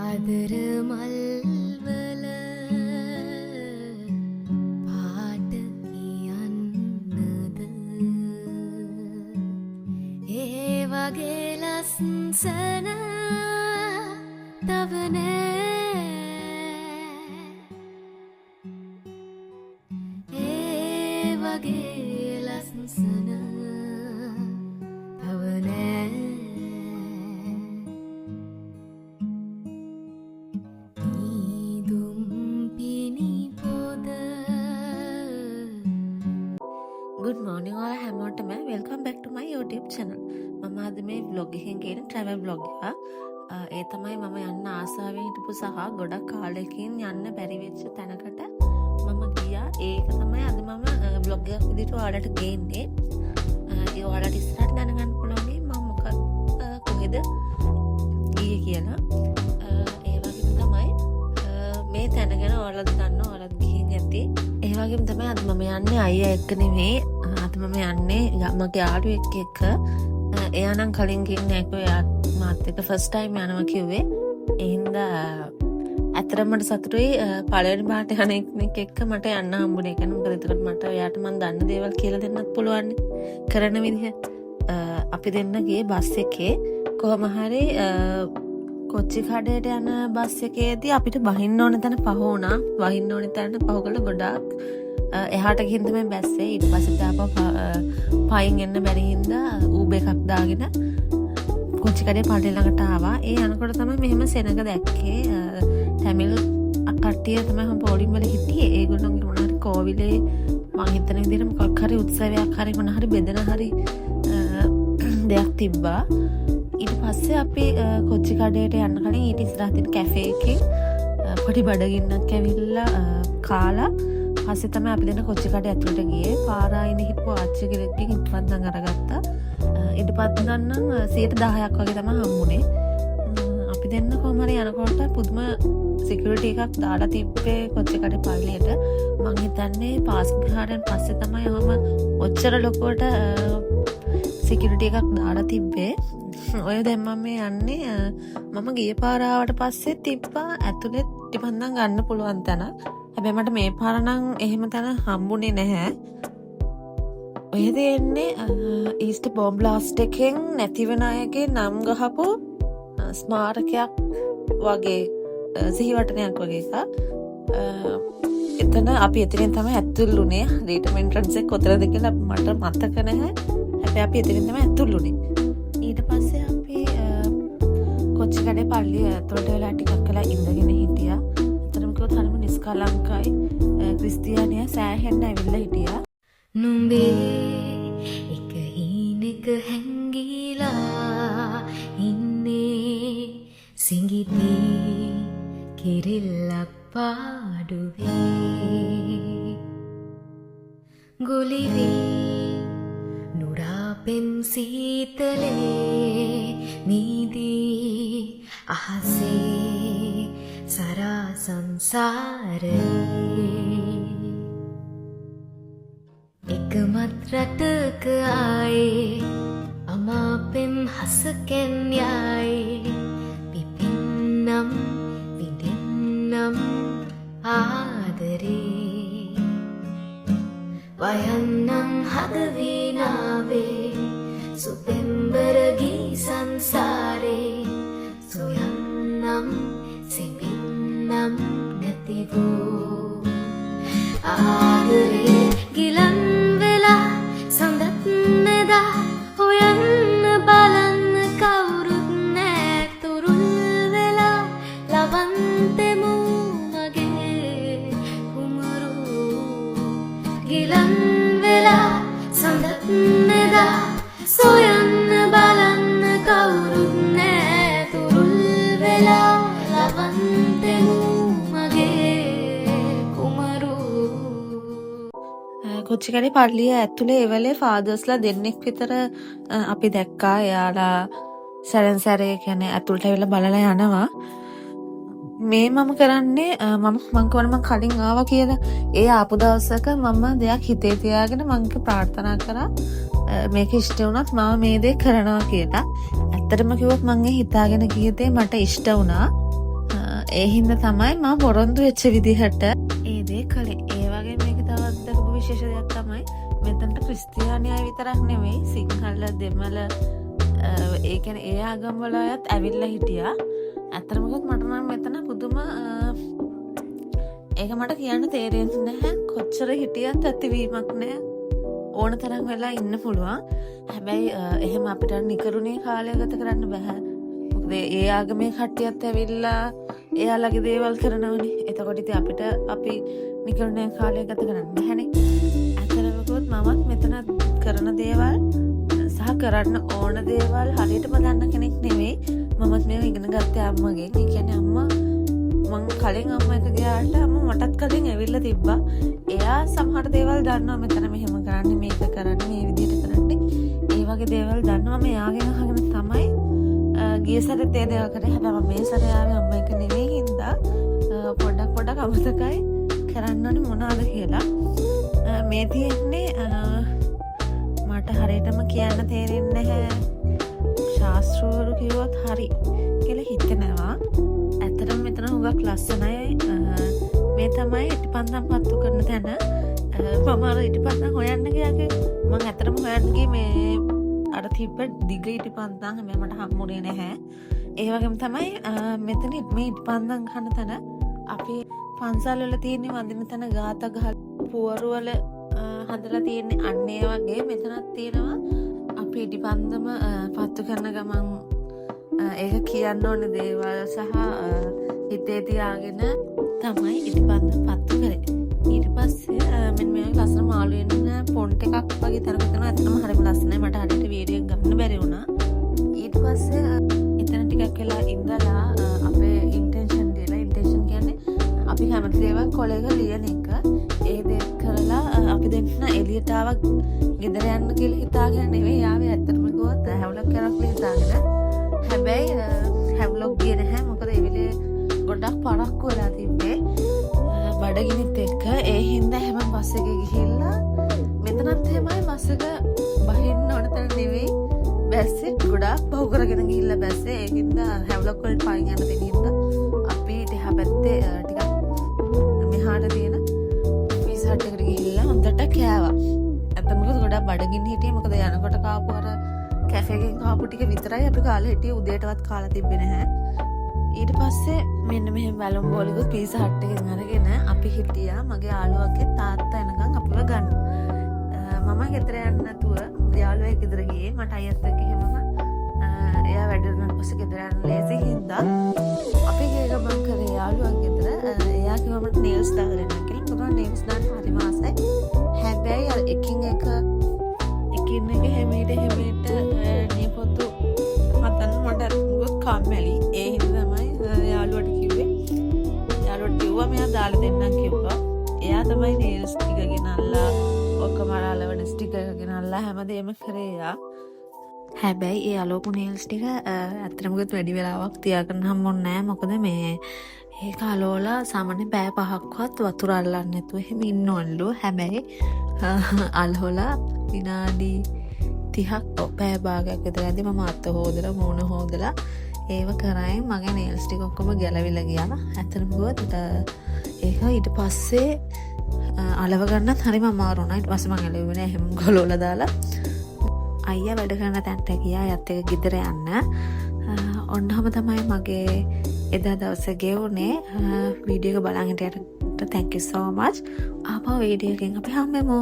ආදර මල්වල පාට කියන්නද ඒ වගේ ලස්සන තව නෑ ඒ වගේ ලස්සන තව නෑ Good morning all හැමෝටම welcome back to my YouTube channel. මම අද මේ vlog එකෙන් කියන travel vlog එක. ඒ තමයි මම යන්න ආසාවෙන් හිටපු සහ ගොඩක් කාලෙකින් යන්න බැරි වෙච්ච තැනකට මම ගියා. ඒක තමයි අද මම vlog එකක් විදිහට ඔයාලට ගේන්නේ. ඒ ඔයාලට ඉස්සරහට දැනගන්න පුළුවන් මම කොහෙද ගියේ කියලා. ඒ වගේම තමයි මේ තැන ගැන ඔයාලත් දන්නවා, ඔයාලත් ගිහින් ඇති. ඒ වගේම තමයි අද මම යන්නේ අයියා එක්ක නෙමෙයි. අද මම යන්නේ මගේ යාළුවෙක් එක්ක. එයා නම් කලින් ගිහින් නැහැ. එයා මාත් එක්ක ෆස්ට් ටයිම් යනවා කිව්වේ. ඒ හින්දා ඇත්තටම මට සතුටුයි පළවෙනි පාට යන කෙනෙක් එක්ක මට යන්න හම්බුනේ. ඒක මොකද එතකොට මට එයාට මම දන්න දේවල් කියලා දෙන්නත් පුළුවන් කරන විදිහ. අපි දෙන්න ගියේ බස් එකේ. කොහොම හරි කොච්චි කඩේට යන බස් එකේදී අපිට බහින්න ඕන තැන පහ වුණා. වහින්න ඕන තැනට පහ කළා ගොඩාක්. එහාට ගිහින් තමයි බැස්සේ. ඊට පස්සේ ආපහු පයින් එන්න බැරි හින්දා ඌබර් එකක් දාගෙන කොච්චි කඩේ පාටේ ළඟට ආවා. ඒ යනකොට තමයි මෙහෙම සෙනඟ දැක්කේ. තමිල් කට්ටිය තමයි හම් පොලිම් වල හිටියේ. ඒගොල්ලන්ගේ මොන හරි කෝවිලේ මං හිතන විදිහට මොකක් හරි උත්සවයක් හරි මොන හරි බෙදන හරි දෙයක් තිබ්බා. ඊට පස්සේ අපි කොච්චි කඩේට යන්න කලින් ඊට ඉස්සරහ තියෙන කැෆේ එකේ පොඩි බඩගින්නක් ඇවිල්ලා කාලා පස්සේ තමයි අපි දෙන්න කොච්චි කඩේ ඇතුළට ගියේ. පාරායිනේ හිටපු ආච්චි කෙනෙක්ගෙන් ඉක්පත්නම් අරගත්තා. ඊට පස්සේ නම් 10% වගේ තමයි හම්බුනේ. අපි දෙන්න කොහම හරි යනකොට පුදුම සිකියුරිටි එකක් දාලා තිබ්බේ කොච්චි කඩේ පල්ලියට. මං හිතන්නේ පාස් ගහාරෙන් පස්සේ තමයි ඔහම ඔච්චර ලොකුවට සිකියුරිටි එකක් දාලා තිබ්බේ. ඔය දැන් මම යන්නේ මම ගිය පාර ආවට පස්සේ තිබ්බා ඇතුලේ ටිපන්නම් ගන්න පුළුවන් තැන. හැබැයි මට මේ පාර නම් එහෙම තැන හම්බුනේ නැහැ. ඔය දෙන්නේ ඊස්ට් බෝම්බ් බ්ලාස්ට් එකෙන් නැති වෙන අයගේ නම් ගහපු ස්මාරකයක් වගේ සිහිවටනයක් වගේ එකක්. එතන අපි එතනින් තමයි ඇතුල් වුණේ. හරියටම එන්ට්‍රන්ස් එක කොතනද කියලා මට මතක නැහැ. හැබැයි අපි එතනින් තමයි ඇතුල් වුණේ. ඊට පස්සේ අපි කොච්චි කඩේ පල්ලිය ඇතුළට වෙලා ටිකක් වෙලා ඉඳගෙන හිටියා. අතරම කිව්වොත් හරිම නිස්කලංකයි ක්‍රිස්තියානියා සෑහෙන්න ඇවිල්ලා හිටියා. නුඹේ එක හීනෙක හැංගිලා ඉන්නේ සිඟිති කිරිල්ලක් පාඩුවේ ගුලිවී නුරාපෙම් සීතලේ නීදී අහසේ සරා සංසාරේ එකමත් රටක ආයේ අමාපෙම් හසකෙන් යයි පිපින්නම් විඳින්නම් ආදරේ වයන්නම් හදවීනාවේ සුපෙම්බරගී සංසාරේ සොයන්නම් සිබින්නම් නැතිවෝ ආදරේ ගිලන් වෙලා සඳත් නෙදා හොයන්න බලන්න කවුරුත් නෑ තුරුල් වෙලා ලබන්තෙමු මගේ කුමරු ගිලන් වෙලා සඳත් නෙදා සොයන්න බලන්න කවුරුත් නෑ තුරුල් වෙලා ලබන්තෙමු කොච්චි කඩේ පල්ලිය ඇතුලේ එවලේ ෆාදර්ස්ලා දෙන්නෙක් විතර අපි දැක්කා. එයාලා සැරෙන් සැරේ කියන්නේ ඇතුළට ඇවිල්ලා බලලා යනවා. මේ මම කරන්නේ මම කලින් ආවා කියලා ඒ ආපු දවසක මම දෙයක් හිතේ තියාගෙන මම ප්‍රාර්ථනා කරා මේක ඉෂ්ට වුණත් මම මේ දේ කරනවා කියලා. ඇත්තටම කිව්වොත් මම හිතාගෙන ගිය දේ මට ඉෂ්ට වුණා. ඒ හින්දා තමයි මම පොරොන්දු වෙච්ච විදිහට ඒ දේ කළේ. ඒ වගේ මේක තවත් දක්ව විශේෂ දෙයක් තමයි මෙතනට ක්‍රිස්තියානි අය විතරක් නෙවෙයි සිංහල දෙමළ ඒ කියන්නේ ඒ ආගම් වල අයත් ඇවිල්ලා හිටියා. ඇත්තටම කිව්වොත් මට නම් මෙතන පුදුම ඒක මට කියන්න තේරෙන්නේ නැහැ. කොච්චර හිටියත් ඇතිවීමක් නැහැ. ඕන තරම් වෙලා ඉන්න පුළුවන්. හැබැයි එහෙම අපිට නිකරුණේ කාලය ගත කරන්න බෑ. මොකද ඒ ආගමේ කට්ටියත් ඇවිල්ලා එයාලගේ දේවල් කරනවනේ. එතකොට ඉතින් අපිට අපි නිකරුණේ කාලය ගත කරන්න බෑනේ. ඇත්තටම කිව්වොත් මමත් මෙතන කරන දේවල් සහ කරන්න ඕන දේවල් හරියටම දන්න කෙනෙක් නෙවෙයි. මමත් මේක ඉගෙන ගත්තේ අම්මගෙන්. ඒ කියන්නේ අම්මා මං කලින් අම්මා එක ගියාට අම්මා මටත් කලින් ඇවිල්ලා තිබ්බා. එයා සමහර දේවල් දන්නවා මෙතන මෙහෙම කරන්නේ මේක කරන්නේ මේ විදිහට කරන්නේ. ඒ වගේ දේවල් දන්නවා. මෙයාගෙන් අහගෙන තමයි ගිය සැරේ තේ දේවල් කරේ. හැබැයි මම මේ සැරේ ආවේ අම්මා එක නෙවෙයි හින්දා පොඩ්ඩක් අමතකයි කරන්න ඕනේ මොනවාද කියලා. මේ තියෙන්නේ මට හරියටම කියන්න තේරෙන්නේ නැහැ. ශාස්ත්‍රවරු කිව්වොත් හරි කියලා හිතෙනවා. ඇත්තටම මෙතන හුඟක් ලස්සනයි. මේ තමයි ඉටිපන්දම් පත්තු කරන තැන. මම අර ඉටිපන්දම් හොයන්න ගියාගේ මම ඇත්තටම හොයන්න ගියේ මේ අර තිබ්බ දිග ඉටිපන්දම් හැබැයි මට හම්බුනේ නැහැ. ඒ වගේම තමයි මෙතන මේ ඉටිපන්දම් කන තැන අපි පන්සල් වල තියෙන වඳින තැන ගාථා ගහ පුවරු වල හදලා තියෙන්නේ අන්න ඒ වගේ මෙතනත් තියෙනවා. අපි ඉටිපන්දම පත්තු කරන ගමන් ඒක කියන්න ඕන දේවල් සහ හිතේ තියාගෙන තමයි ඉටිපන්දම් පත්තු කරේ. ඊට පස්සේ මෙන්න මේ ලස්සන මාළු වෙන පොන්ට් එකක් වගේ තරක කරනවා. ඇත්තටම හරිම ලස්සනයි. මට හරියට වීඩියෝ එකක් ගන්න බැරි වුණා. ඊට පස්සේ එතන ටිකක් වෙලා ඉඳලා අපේ ඉන්ටෙන්ෂන් කියන්නේ අපි හැමති දේවල් කොලේක ලියන එක. ඒ දේ කරලා අපි දෙන්න එළියට ආවා ගෙදර යන්න කියලා හිතාගෙන නෙවෙයි ආවේ. ඇත්තටම කිව්වොත් හැවලක් කරක් හිතාගෙන. හැබැයි හැවලොක් ගියේ නැහැ. මොකද ඒ වෙලේ ගොඩක් පරක්කු වෙලා තිබ්බේ බඩගිනිත් එක්ක. ඒ හින්දා හැම බස් එකේ ගිහිල්ලා මෙතනත් එහෙමයි බස් එක බහින්න ඕන තැන නෙවෙයි බැස්සේ ගොඩක් බහු කරගෙන ගිහිල්ලා බැස්සේ. ඒ හින්දා හැවලොක් වලට පයින් යන දෙන හින්දා අපි එහා පැත්තේ ටිකක් මෙහාට තියෙන පීස් හට් එකට ගිහිල්ලා හොඳට කෑවා. ඇත්තම මොකද ගොඩක් බඩගින්න හිටියේ. මොකද යනකොට කාපු අර කැෆේ එකෙන් කාපු ටික විතරයි අපි කාලා හිටියේ. උදේටවත් කාලා තිබ්බේ නැහැ. ඊට පස්සේ මෙන්න මෙහෙම වැලුම් බෝලිකුත් පීස් හට් එකෙන් අරගෙන අපි හිටියා මගේ යාළුවගේ තාත්තා එනකන් අපිව ගන්න. මම ගෙදර යන්න නැතුව යාළුවා ගෙදර ගියේ. මට අයියත් එක්ක එහෙමම එයා වැඩ කරන පස්සේ ගෙදර යන්න ලේසි හින්දා අපි ගේ ගමන් කරේ යාළුවා ගෙදර. එයා කිව්වා මට නේල්ස් දාලා දෙන්න කියලා. මම නේල්ස් දාන්න හරිම ආසයි. හැබැයි අර එකින් එක හැමීට නියපොතු හදන්න මට මුගක් කම්මැලි. ඒ හින්දා තමයි යාළුවට කිව්වා මෙයා දාලා දෙන්නම් කිව්වා. එයා තමයි නේල්ස් ටික ගෙනල්ලා ඔක්කොම අරලවන ස්ටිකර් ගෙනල්ලා හැමදේම කරේ එයා. හැබැයි ඒ අලෝපු නේල්ස් ටික ඇත්තටම ගියොත් වැඩි වෙලාවක් තියාගන්න හම්බුන්නේ නැහැ. මොකද මේ ඒක අලෝලා සාමාන්‍ය පැය 5ක්වත් වතුර අල්ලන්නේ නැතුව එහෙම ඉන්නවලු. හැබැයි අලෝලා විනාඩි 30ක් පැය භාගයක් විතර යද්දි මම අත හොදලා මූණ හොදලා ඒව කරායි මගේ නේල්ස් ටික ඔක්කොම ගැලවිලා ගියා. ඇත්තටම කිව්වොත් ඒක ඊට පස්සේ අලව ගන්නත් හරිම අමාරු වුණා. ඊට පස්සේ මම ඇලෙුවේ නෑ. එහෙම ගලවලා දාලා අයියා වැඩ කරන තැනට ගියා. යත් එක ගෙදර යන්න. ඔන්නම තමයි මගේ එදා දවසේ ගෙවුනේ. වීඩියෝ එක බලන් හිටියට thank you so much. ආපහු වීඩියෝ එකෙන් අපි හම්බෙමු.